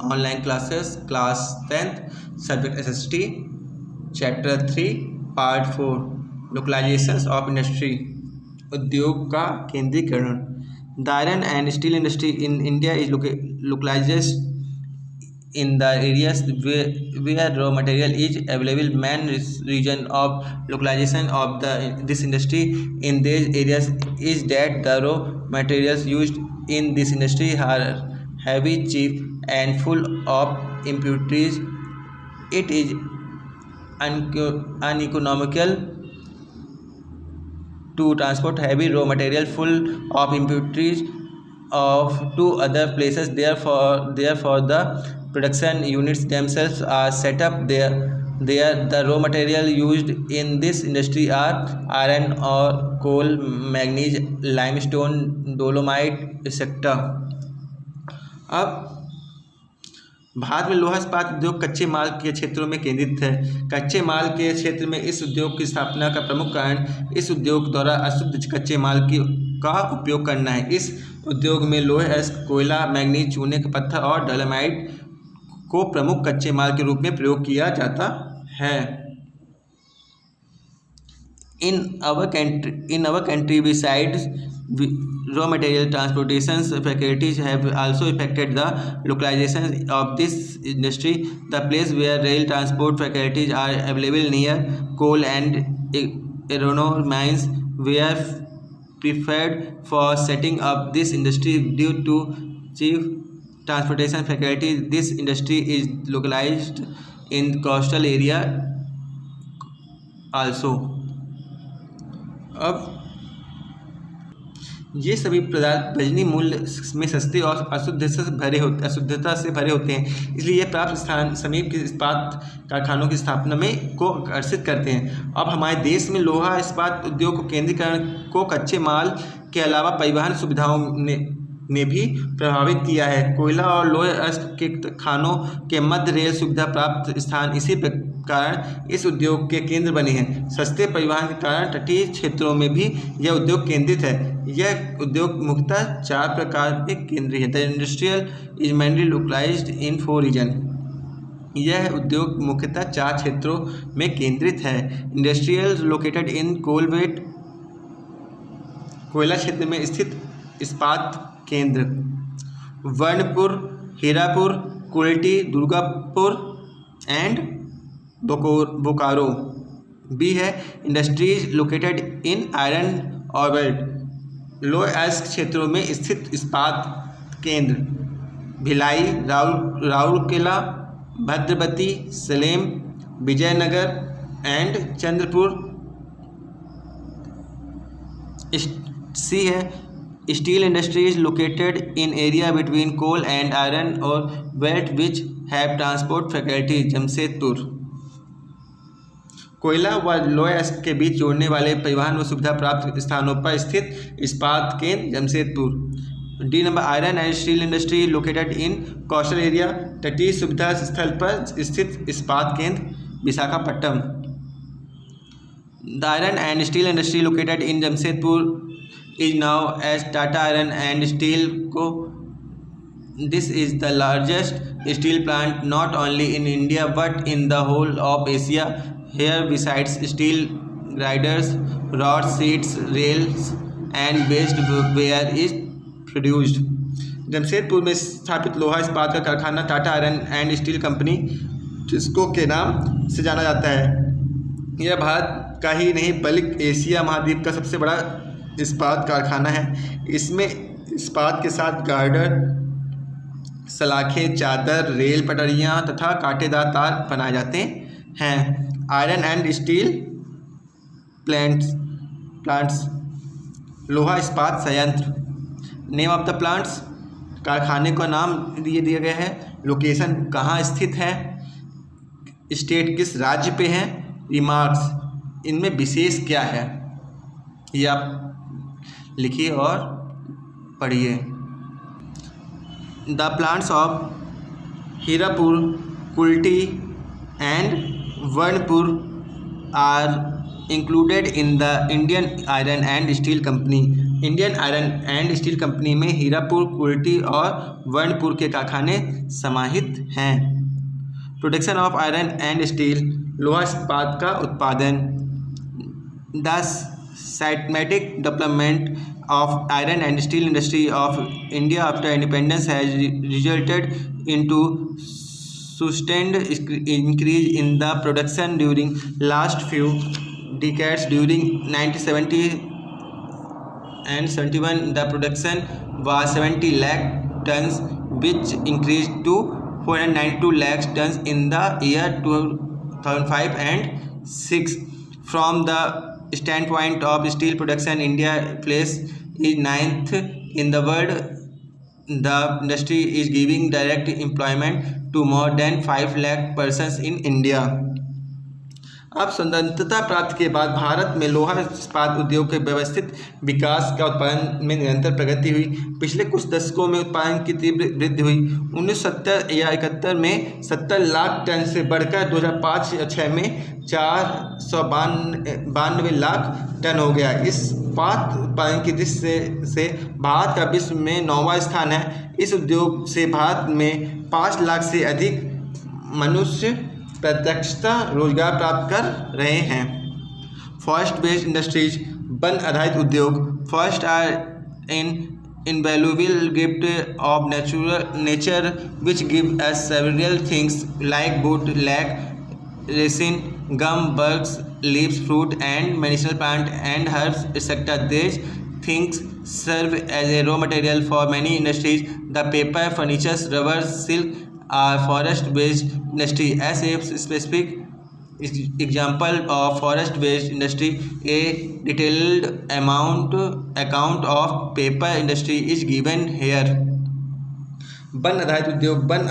Online classes class 10th subject SST chapter 3 part 4 localization of industry उद्योग का केंद्रीकरण। The iron and steel industry in India is localized in the areas where raw material is available. Main reason of localization of this industry in these areas is that the raw materials used in this industry are heavy, cheap and full of impurities. It is uneconomical to transport heavy raw material full of impurities to other places. Therefore the production units themselves are set up there. The raw material used in this industry are iron ore, coal, manganese, limestone, dolomite etc. अब भारत में लोहा इस्पात उद्योग कच्चे माल के क्षेत्रों में केंद्रित है। कच्चे माल के क्षेत्र में इस उद्योग की स्थापना का प्रमुख कारण इस उद्योग द्वारा अशुद्ध कच्चे माल का उपयोग करना है। इस उद्योग में लोहे, कोयला, मैंगनीज, चूने के पत्थर और डोलोमाइट को प्रमुख कच्चे माल के रूप में प्रयोग किया जाता है। In our country, besides raw material transportation facilities have also affected the localization of this industry. The place where rail transport facilities are available near coal and iron ore mines were preferred for setting up this industry due to cheap transportation facilities. This industry is localized in coastal area also. अब ये सभी पदार्थ वजनी मूल्य में सस्ते और अशुद्धता से भरे होते हैं, इसलिए ये प्राप्त स्थान समीप के इस्पात कारखानों की स्थापना में को आकर्षित करते हैं। अब हमारे देश में लोहा इस्पात उद्योग को केंद्रीकरण को कच्चे माल के अलावा परिवहन सुविधाओं ने भी प्रभावित किया है। कोयला और लोहे के खानों के मध्य रेल सुविधा प्राप्त स्थान इसी कारण इस उद्योग के केंद्र बने हैं। सस्ते परिवहन के कारण तटीय क्षेत्रों में भी यह उद्योग केंद्रित है। यह उद्योग मुख्यतः 4 प्रकार में केंद्रित है। The industrial is mainly localized in 4 region. यह उद्योग मुख्यतः 4 क्षेत्रों में केंद्रित है। Industrial located in coal belt, कोयला क्षेत्र में स्थित इस्पात केंद्र, वर्णपुर, हीरापुर, कुल्टी, दुर्गापुर एंड बोकारो। बी है industries located in iron ore belt, लो एस्क क्षेत्रों में स्थित इस्पात केंद्र, भिलाई, राउरकेला, भद्रवती, सलेम, विजयनगर एंड चंद्रपुर। सी है steel industries located in area between coal and iron ore belt which have transport facilities, Jamshedpur. कोयला व लोहे के बीच जोड़ने वाले परिवहन व सुविधा प्राप्त स्थानों पर स्थित इस्पात केंद्र, Jamshedpur. D number iron and steel industry located in coastal area, तटीय सुविधा स्थल पर स्थित इस्पात केंद्र, Visakhapatnam. The iron and steel industry located in Jamshedpur is now as Tata Iron and Steel Co. This is the largest steel plant not only in India but in the whole of Asia. Here besides steel girders, rods, sheets, rails and based ware is produced. Jamshedpur में स्थापित लोहा इस्पात का कारखाना Tata iron and steel company TISCO के नाम से जाना जाता है। यह भारत का ही नहीं बल्कि एशिया महाद्वीप का सबसे बड़ा इस्पात कारखाना है। इसमें इस्पात के साथ गार्डर, सलाखें, चादर, रेल पटरियाँ तथा कांटेदार तार बनाए जाते हैं। आयरन एंड स्टील प्लांट्स, लोहा इस्पात संयंत्र। नेम ऑफ द प्लांट्स, कारखाने का नाम दिया गया है। लोकेशन कहाँ स्थित है, स्टेट किस राज्य पे है। रिमार्क्स, इनमें विशेष क्या है, ये आप लिखिए और पढ़िए। The plants of Hirapur, Kulti and Burnpur are included in the Indian Iron and Steel Company. Indian iron and steel company में हीरापुर, कुल्टी और वर्णपुर के कारखाने समाहित हैं। Production of iron and steel, लोहा इस्पात का उत्पादन। The systematic development of iron and steel industry of India after independence has resulted into sustained increase in the production during last few decades. During 1970 and 71 the production was 70 lakh tons, which increased to 492 lakh tons in the year 2005 and 6. From the standpoint of steel production, India place is 9th in the world. The industry is giving direct employment to more than 5 lakh persons in India. अब स्वतंत्रता प्राप्ति के बाद भारत में लोहा इस्पात उद्योग के व्यवस्थित विकास का उत्पादन में निरंतर प्रगति हुई। पिछले कुछ दशकों में उत्पादन की तीव्र वृद्धि हुई। 1970 या 71 में 70 लाख टन से बढ़कर 2005 या 2006 में 492 लाख टन हो गया। इस्पात उत्पादन की दृष्टि से भारत का विश्व में 9वां स्थान है। इस उद्योग से भारत में 5 लाख से अधिक मनुष्य प्रत्यक्षतः रोजगार प्राप्त कर रहे हैं। फॉरेस्ट बेस्ड इंडस्ट्रीज, वन आधारित उद्योग। Forest are an invaluable gift of nature which give us several things like wood, lac, resin, gum, buds, leaves, fruit and medicinal plant and herbs, etc. These things serve as a raw material for many industries. The paper, furniture, rubber, silk are forest-based industry. As a specific example of forest-based industry, a detailed account of paper industry is given here. One आधारित उद्योग। One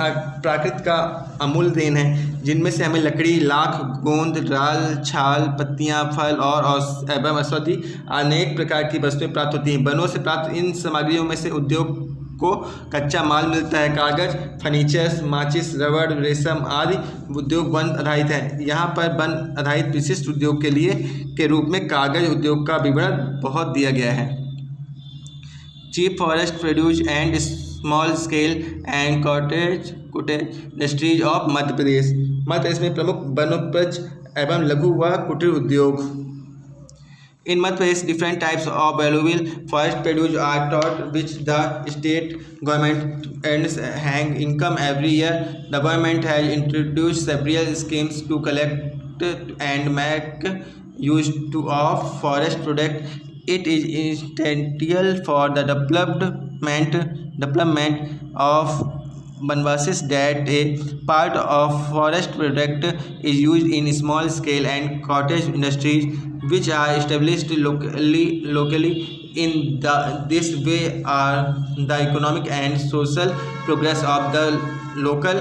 प्राकृतिक का अमूल्य then है, जिनमें से हमें लकड़ी, लाख, गोंद, राल, छाल, पत्तियां, फल और एवं औषधि अनेक प्रकार की वस्तुएं प्राप्त होती हैं। वनों से प्राप्त इन सामग्रियों में से उद्योग को कच्चा माल मिलता है। कागज, फर्नीचर, माचिस, रबड़, रेशम आदि उद्योग वन आधारित है। यहाँ पर वन आधारित विशिष्ट उद्योग के रूप में कागज उद्योग का विवरण बहुत दिया गया है। Chief forest produce and small scale and cottage industries of Madhya Pradesh. Madhya Pradesh में प्रमुख वनोपज एवं लघु व कुटीर उद्योग। In Madhya Pradesh, different types of valuable forest produce are taught, which the state government earns hang income every year. The government has introduced several schemes to collect and make use of forest product. It is essential for the development of Banvasis that a part of forest product is used in small scale and cottage industries, which are established locally. In this way, the economic and social progress of the local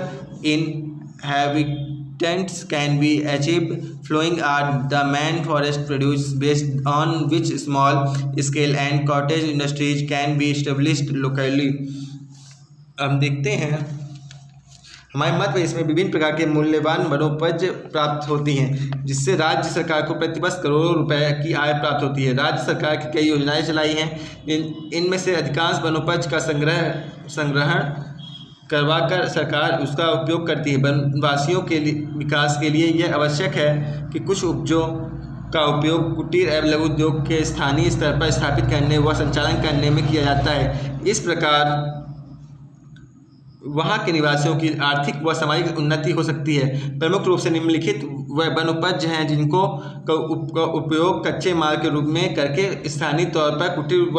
inhabitants can be achieved. Flowing are the main forest produce based on which small scale and cottage industries can be established locally. हम देखते हैं हमारे मध्य प्रदेश में विभिन्न प्रकार के मूल्यवान वनोपज प्राप्त होती हैं, जिससे राज्य सरकार को प्रतिवर्ष करोड़ों रुपए की आय प्राप्त होती है। राज्य सरकार की कई योजनाएं चलाई हैं। इनमें से अधिकांश वनोपज का संग्रहण करवाकर सरकार उसका उपयोग करती है। वनवासियों के विकास के लिए यह आवश्यक है कि कुछ उपजों का उपयोग कुटीर एवं लघु उद्योग के स्थानीय स्तर पर स्थापित करने व संचालन करने में किया जाता है। इस प्रकार वहाँ के निवासियों की आर्थिक व सामाजिक उन्नति हो सकती है। प्रमुख रूप से निम्नलिखित वह वनोपज हैं जिनको उपयोग कच्चे माल के रूप में करके स्थानीय तौर पर कुटीर व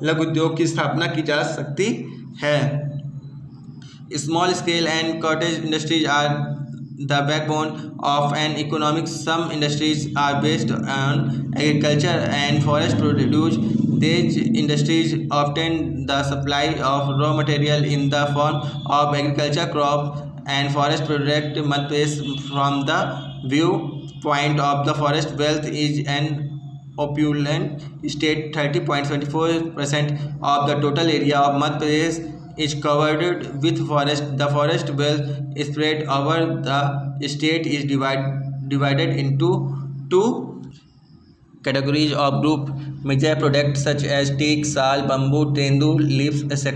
लघु उद्योग की स्थापना की जा सकती है। Small scale and cottage industries are the backbone of an economic. Some industries are based on agriculture and forest produce. These industries obtain the supply of raw material in the form of agriculture crops and forest product. Madhya Pradesh, from the viewpoint of the forest wealth, is an opulent state. 30.24% of the total area of Madhya Pradesh is covered with forest. The forest wealth spread over the state is divided into two categories of group major products such as teak, sal, bamboo, tendu, leaves, etc.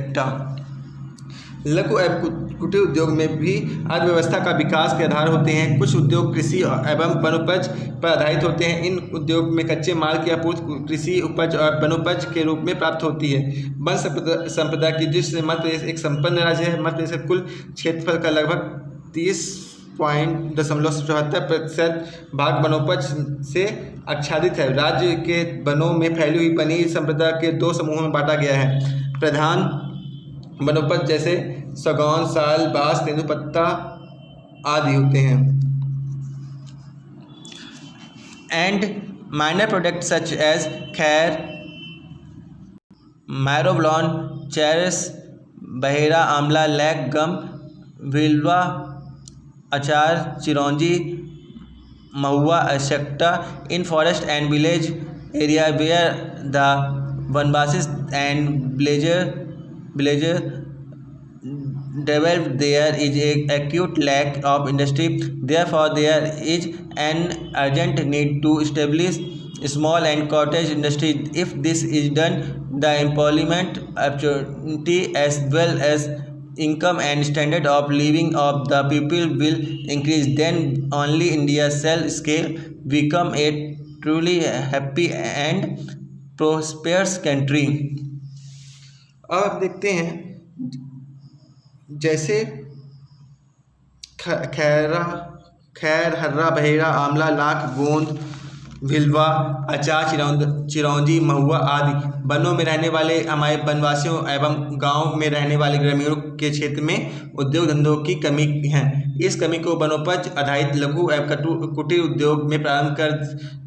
लघु एवं कुटीर उद्योग में भी अर्थव्यवस्था का विकास के आधार होते हैं। कुछ उद्योग कृषि एवं वनोपज पर आधारित होते हैं। इन उद्योग में कच्चे माल की आपूर्ति कृषि उपज और वनोपज के रूप में प्राप्त होती है। वन संपदा की दृष्टि से मध्य प्रदेश एक संपन्न राज्य है। मध्य प्रदेश का कुल क्षेत्रफल का लगभग 30.74% भाग वनोपज से आच्छादित है। राज्य के वनों में फैली हुई पनीर संपदा के 2 समूहों में बांटा गया है। प्रधान वनोपज जैसे सागौन, साल, बांस, तेंदुपत्ता आदि होते हैं। And minor product such as खैर, मैरोवलॉन, चेरस, बहेरा, आंवला, lack, gum, vilva, achar, chironji, mahua, etcetera in forest and village area where the vanvasis and villager developed, there is a acute lack of industry. Therefore, there is an urgent need to establish small and cottage industry. If this is done, the employment opportunity as well as income and standard of living of the people will increase. Then only India shall scale become a truly happy and prosperous country. अब देखते हैं जैसे खैर, हर्रा, बहेरा, आंवला, लाख, गोंद, भिलवा, अचार, चिरौंजी, महुआ आदि वनों में रहने वाले हमारे वनवासियों एवं गांव में रहने वाले ग्रामीणों के क्षेत्र में उद्योग धंधों की कमी है। इस कमी को वनोपज आधारित लघु एवं कुटीर उद्योग में प्रारंभ कर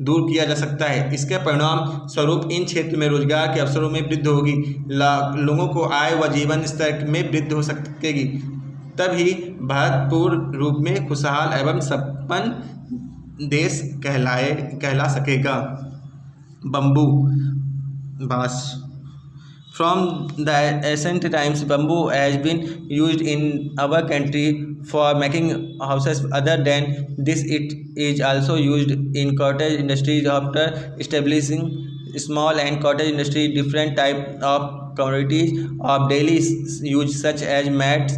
दूर किया जा सकता है। इसके परिणाम स्वरूप इन क्षेत्र में रोजगार के अवसरों में वृद्धि होगी, लोगों को आय व जीवन स्तर में वृद्धि हो सकेगी। तभी भारत पूर्ण रूप में खुशहाल एवं संपन्न देश कहला सकेगा। बम्बू, बांस। From the ancient times, bamboo has been used in our country for making houses. Other than this, it is also used in cottage industries. After establishing small and cottage industry, different types of commodities of daily use such as mats,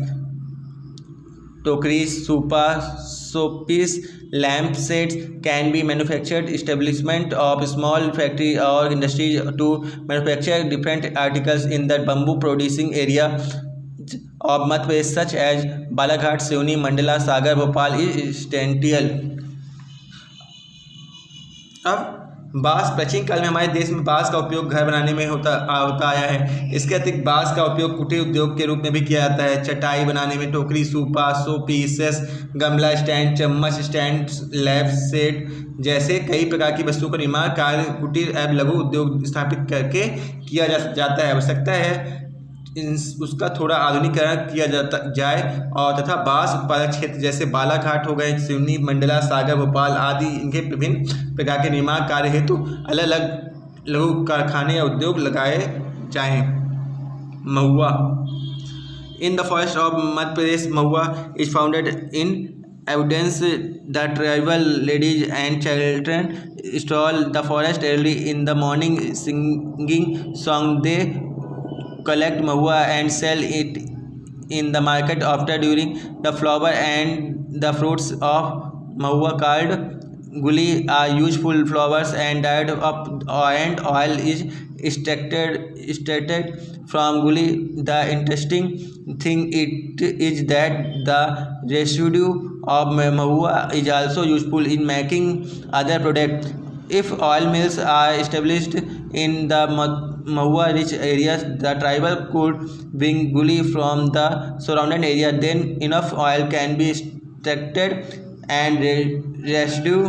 tokeries, sofa, showpiece, lamp sets can be manufactured. Establishment of small factory or industries to manufacture different articles in the bamboo producing area of Madhya Pradesh such as Balaghat, Siwani, Mandla, Sagar, Bhopal is essential. अब बांस प्राचीन काल में हमारे देश में बांस का उपयोग घर बनाने में होता आया है। इसके अतिरिक्त बांस का उपयोग कुटीर उद्योग के रूप में भी किया जाता है। चटाई बनाने में टोकरी, सूपा, शो पीसेस, गमला स्टैंड, चम्मच स्टैंड, लैंप सेट जैसे कई प्रकार की वस्तुओं का निर्माण कार्य कुटीर एवं लघु उद्योग स्थापित करके किया जाता है। आवश्यकता है उसका थोड़ा आधुनिकीकरण किया जाए और तथा बांस उत्पादक क्षेत्र जैसे बालाघाट हो गए, सिवनी, मंडला, सागर, भोपाल आदि इनके विभिन्न प्रकार के निर्माण कार्य हेतु अलग अलग लघु कारखाने या उद्योग लगाए जाएं। Mahua. In the forest of Madhya Pradesh, mahua is founded in evidence the tribal ladies and children stroll the forest early in the morning singing song. They collect mahua and sell it in the market. After during the flower and the fruits of mahua called guli are useful flowers and dyed up and oil is extracted from guli. The interesting thing it is that the residue of mahua is also useful in making other products. If oil mills are established in the mahua rich areas, the tribal could bring guli from the surrounding area. Then enough oil can be extracted and residue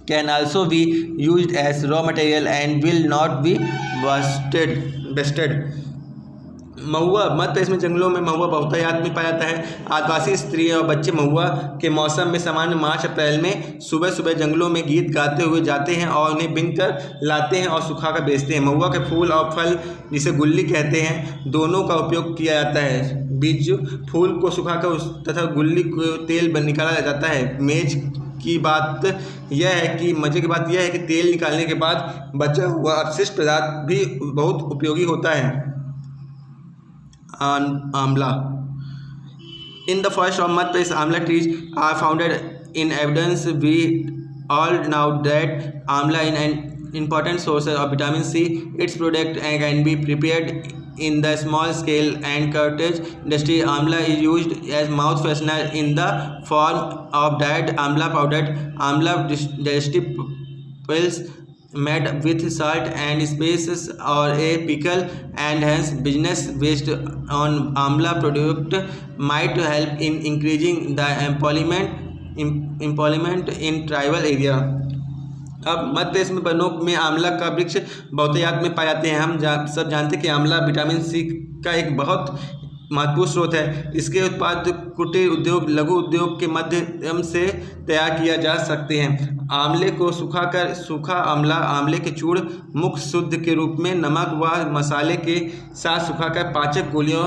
can also be used as raw material and will not be wasted. महुआ। मध्य प्रदेश में जंगलों में महुआ बहुतायत में पाया जाता है। आदिवासी स्त्रियां और बच्चे महुआ के मौसम में सामान्य मार्च अप्रैल में सुबह सुबह जंगलों में गीत गाते हुए जाते हैं और उन्हें बिनकर लाते हैं और सुखाकर बेचते हैं। महुआ के फूल और फल जिसे गुल्ली कहते हैं दोनों का उपयोग किया जाता है। बीज फूल को सुखाकर तथा गुल्ली को तेल निकाला जाता है। मेज की बात यह है कि मजे की बात यह है कि तेल निकालने के बाद बचा हुआ अपशिष्ट पदार्थ भी बहुत उपयोगी होता है। आंवला। In the forest of Madhya Pradesh, amla trees are found in abundance. We all know that amla is an important source of vitamin C. Its product can be prepared in the small scale and cottage industry. Amla is used as mouth freshener in the form of diet amla powder, amla digestive pills made with salt and spices, or a pickle, and hence business based on amla product might help in increasing the employment in tribal area। अब मध्य प्रदेश में वनों में आंवला का वृक्ष बहुतायत में पाए जाते हैं। हम सब जानते हैं कि आंवला विटामिन सी का एक बहुत महत्वपूर्ण स्रोत है। इसके उत्पाद कुटीर उद्योग, लघु उद्योग के माध्यम से तैयार किया जा सकते हैं। आंवले को सुखाकर सूखा आंवला, आंवले के चूर्ण मुख्य शुद्ध के रूप में नमक व मसाले के साथ सुखाकर पाचक गोलियों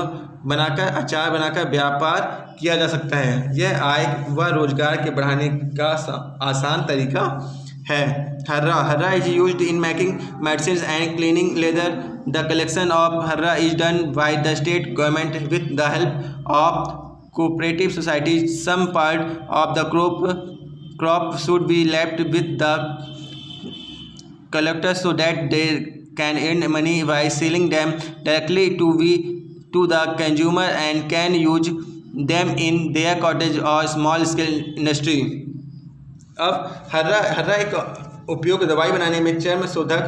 बनाकर अचार बनाकर व्यापार किया जा सकता है। यह आय व रोजगार के बढ़ाने का आसान तरीका है। Harra is used in making medicine and cleaning leather. The collection of harra is done by the state government with the help of cooperative societies. Some part of the crop should be left with the collectors so that they can earn money by selling them directly to the consumer and can use them in their cottage or small scale industry। अब हर्रा एक उपयोग दवाई बनाने में चर्म शोधक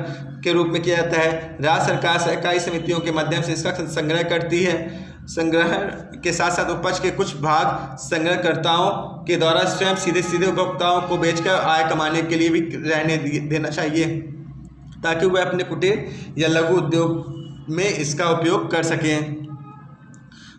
के रूप में किया जाता है। राज्य सरकार सहकारी समितियों के माध्यम से इसका संग्रह करती है। संग्रह के साथ साथ उपज के कुछ भाग संग्रहकर्ताओं के द्वारा स्वयं सीधे उपभोक्ताओं को बेचकर आय कमाने के लिए भी रहने देना चाहिए, ताकि वह अपने कुटीर या लघु उद्योग में इसका उपयोग कर सकें।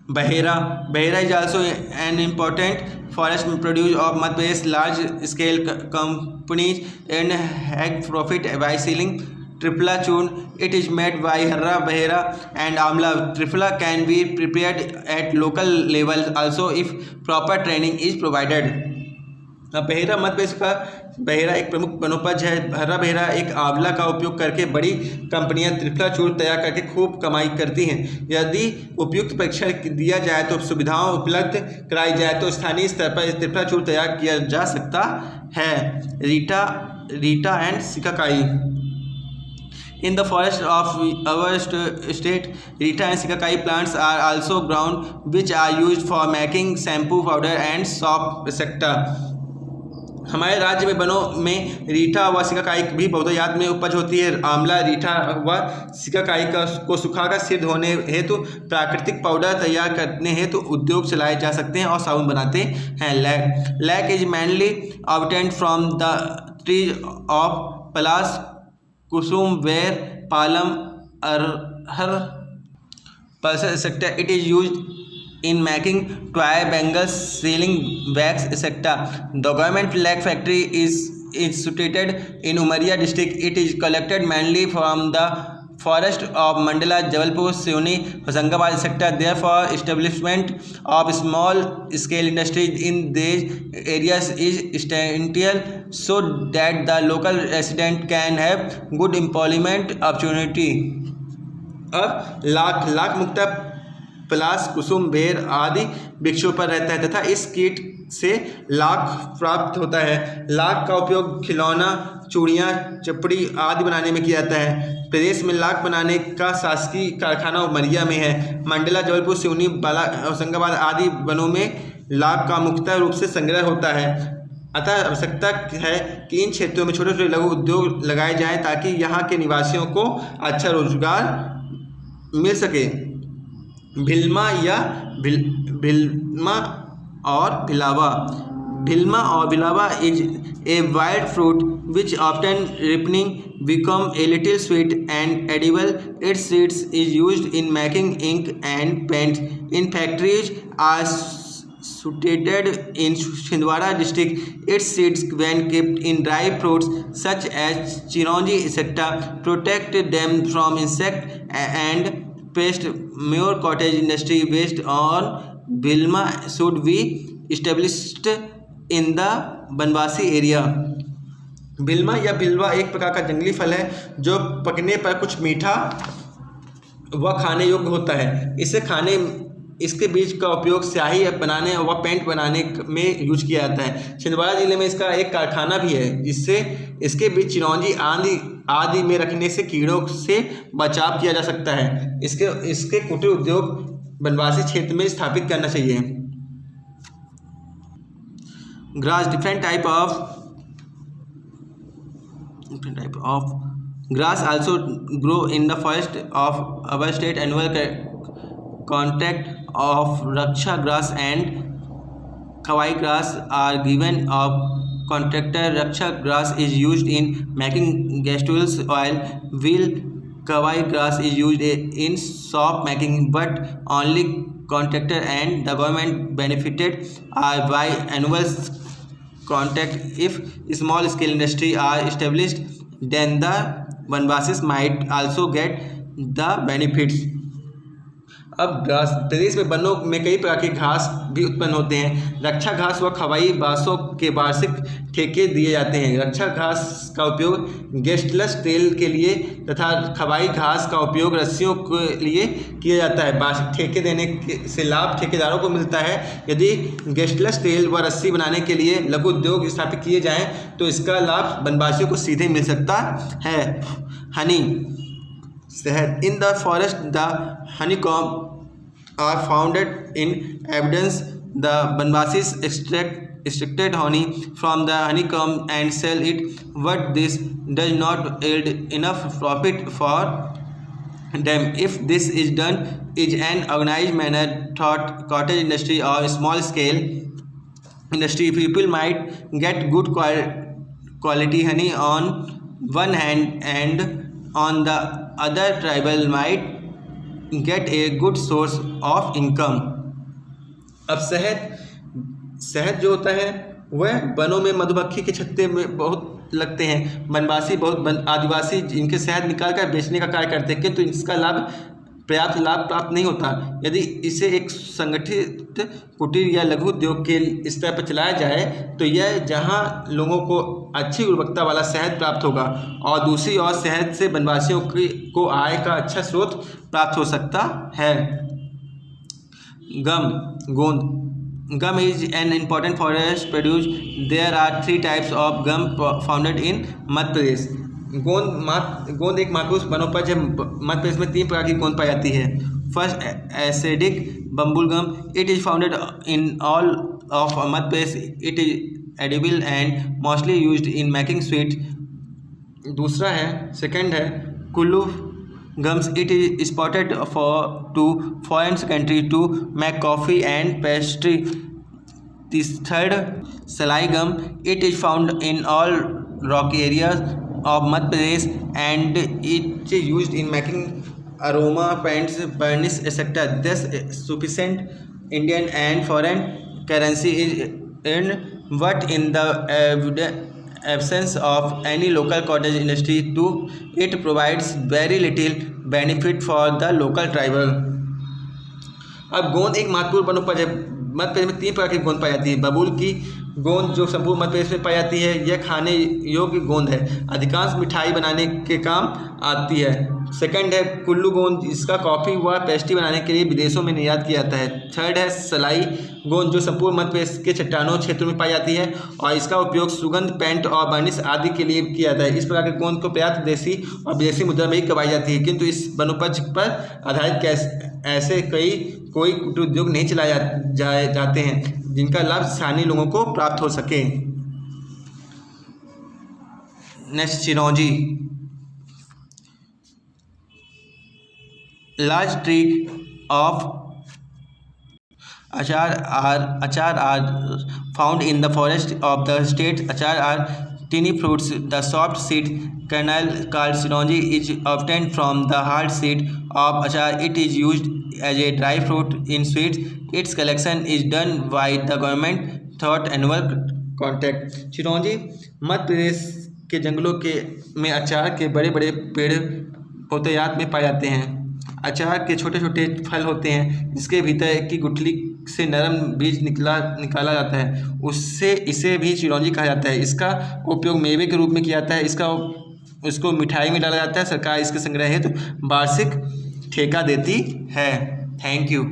Bahera is also an important forest produce of Madhya Pradesh. Large scale companies and have profit by selling Triphala churn. It is made by Harra, Bahera and Amla. Triphala can be prepared at local level also if proper training is provided। Bahera Madhya Pradesh का बहेरा एक प्रमुख वनोपज है। हर्रा बहेरा एक आंवला का उपयोग करके बड़ी कंपनियां त्रिफला चूर्ण तैयार करके खूब कमाई करती हैं। यदि उपयुक्त प्रशिक्षण दिया जाए तो सुविधाओं उपलब्ध कराई जाए तो स्थानीय स्तर पर त्रिफला चूर्ण तैयार किया जा सकता है। Reetha and shikakai. In the forest of our state, Rita and Sikakai plants are also grown, which are used for making shampoo, powder and soap etc। हमारे राज्य में वनों में रीठा व सिकाकाई भी बहुतायत में उपज होती है। आंवला, रीठा व सिकाकाई को सुखाकर सिर धोने हेतु प्राकृतिक पाउडर तैयार करने हेतु उद्योग चलाए जा सकते हैं और साबुन बनाते हैं। Lac is mainly obtained from the trees of palash, kusum, ber, पालम, arhar, pulses etc। It is used in making toy, bangles, sealing wax etc। The government lac factory is situated in Umaria district। It is collected mainly from the forest of Mandla, Jabalpur, Sioni, Hoshangabad etc। Therefore, establishment of small scale industries in these areas is essential so that the local resident can have good employment opportunity। अब लाख मुख्यतः पलास, कुसुम, बेर आदि वृक्षों पर रहता है तथा इस कीट से लाख प्राप्त होता है। लाख का उपयोग खिलौना, चूड़ियाँ, चपड़ी आदि बनाने में किया जाता है। प्रदेश में लाख बनाने का शासकीय कारखाना उमरिया में है। मंडला, जबलपुर, सिवनी, होशंगाबाद आदि वनों में लाख का मुख्यतः रूप से संग्रह होता है। अतः आवश्यकता है कि इन क्षेत्रों में छोटे छोटे लघु उद्योग लगाए जाएं ताकि यहाँ के निवासियों को अच्छा रोजगार मिल सके। भिल्मा और भिलावा is a wild fruit which often ripening become a little sweet and edible। Its seeds is used in making ink and paints in factories are situated in Chhindwara district। Its seeds when kept in dry fruits such as chironji etc protect them from insect and pest। More cottage industry based on Vilma should be established in the vanvasi area. बिल्मा या बिलवा एक प्रकार का जंगली फल है जो पकने पर कुछ मीठा व खाने योग्य होता है। इसके बीज का उपयोग स्याही बनाने व पेंट बनाने में यूज किया जाता है। छिंदवाड़ा जिले में इसका एक कारखाना भी है जिससे इसके बीज चिरौंजी आदि में रखने से कीड़ों से बचाव किया जा सकता है। इसके कुटीर उद्योग बनवासी क्षेत्र में स्थापित करना चाहिए। Grass different type of grass also grow in the forest of our state. Annual contact of raksha grass and kawai grass are given. Of contractor raksha grass is used in making gasoil oil, while kawai grass is used in soap making, but only contractor and the government benefited are by annual contact. If small scale industry are established, then the Banvasis might also get the benefits. अब प्रदेश में वनों में कई प्रकार के घास भी उत्पन्न होते हैं। रक्षा घास व खवाई बांसों के वार्षिक ठेके दिए जाते हैं। रक्षा घास का उपयोग गेस्टलेस तेल के लिए तथा खवाई घास का उपयोग रस्सियों के लिए किया जाता है। वार्षिक ठेके देने से लाभ ठेकेदारों को मिलता है। यदि गेस्टलेस तेल व रस्सी बनाने के लिए लघु उद्योग स्थापित किए जाएँ तो इसका लाभ वनवासियों को सीधे मिल सकता है। हनी शहद। इन the forest the honeycomb are found in abundance. The Banvasis extracted honey from the honeycomb and sell it, but this does not yield enough profit for them. If this is done in an organized manner, thought cottage industry or small scale industry, people might get good quality honey on one hand, and on the other tribal might get a good source of income. अब शहद जो होता है वह वनों में मधुमक्खी के छत्ते में बहुत लगते हैं। वनवासी बहुत आदिवासी इनके शहद निकाल कर बेचने का कार्य करते हैं, किंतु इसका पर्याप्त लाभ प्राप्त नहीं होता। यदि इसे एक संगठित कुटीर या लघु उद्योग के स्तर पर चलाया जाए तो यह जहां लोगों को अच्छी गुणवत्ता वाला शहद प्राप्त होगा और दूसरी ओर शहद से वनवासियों को आय का अच्छा स्रोत प्राप्त हो सकता है। Gum is an important forest produce. There are 3 types of gum founded in Madhya Pradesh. गोंद एक महत्वपूर्ण वनोपज है। मध्य प्रदेश में 3 प्रकार की गोंद पाई जाती है। First acidic babul gum. It is founded in all of Madhya Pradesh. It is edible and mostly used in making sweet. दूसरा है सेकंड है Kullu gums. It is exported to foreign country to make coffee and pastry. This third salai gum. It is found in all rocky areas of Madhya Pradesh and it is used in making aroma paints, varnish, etc. Thus, sufficient Indian and foreign currency is earned, but in the absence of any local cottage industry to it provides very little benefit for the local tribal. अब गोंद एक महत्वपूर्ण वनोपज है। मध्य प्रदेश में 3 प्रकार की गोंद पाई जाती है। बबूल की गोंद जो संपूर्ण मध्य प्रदेश में पाई जाती है, यह खाने योग्य गोंद है, अधिकांश मिठाई बनाने के काम आती है। सेकंड है कुल्लू गोंद, जिसका कॉफ़ी व पेस्ट्री बनाने के लिए विदेशों में निर्यात किया जाता है। थर्ड है सलाई गोंद, जो संपूर्ण मध्य प्रदेश के चट्टानों क्षेत्रों में पाई जाती है और इसका उपयोग सुगंध, पेंट और वर्निश आदि के लिए किया जाता है। इस प्रकार के गोंद को पर्याप्त देसी और विदेशी मुद्रा में ही कमाई जाती है, किंतु इस वनोपज पर आधारित ऐसे कोई कुटीर उद्योग नहीं चलाए जाते हैं जिनका लाभ स्थानीय लोगों को प्राप्त हो सके। नेक्स्ट चिरौंजी। Large tree of achar are found in the forest of the state. Achar are tiny fruits. The soft seed kernel called chironji is obtained from the hard seed of achar. It is used as a dry fruit in sweets. Its collection is done by the government through annual contact. चिरौंजी मध्य प्रदेश के जंगलों में अचार के बड़े बड़े पेड़ बहुतायत में पाए जाते हैं। अचार के छोटे छोटे फल होते हैं जिसके भीतर की गुठली से नरम बीज निकाला जाता है, उससे इसे भी चिरौंजी कहा जाता है। इसका उपयोग मेवे के रूप में किया जाता है। इसको मिठाई में डाला जाता है। सरकार इसके संग्रह हेतु वार्षिक ठेका देती है। Thank you.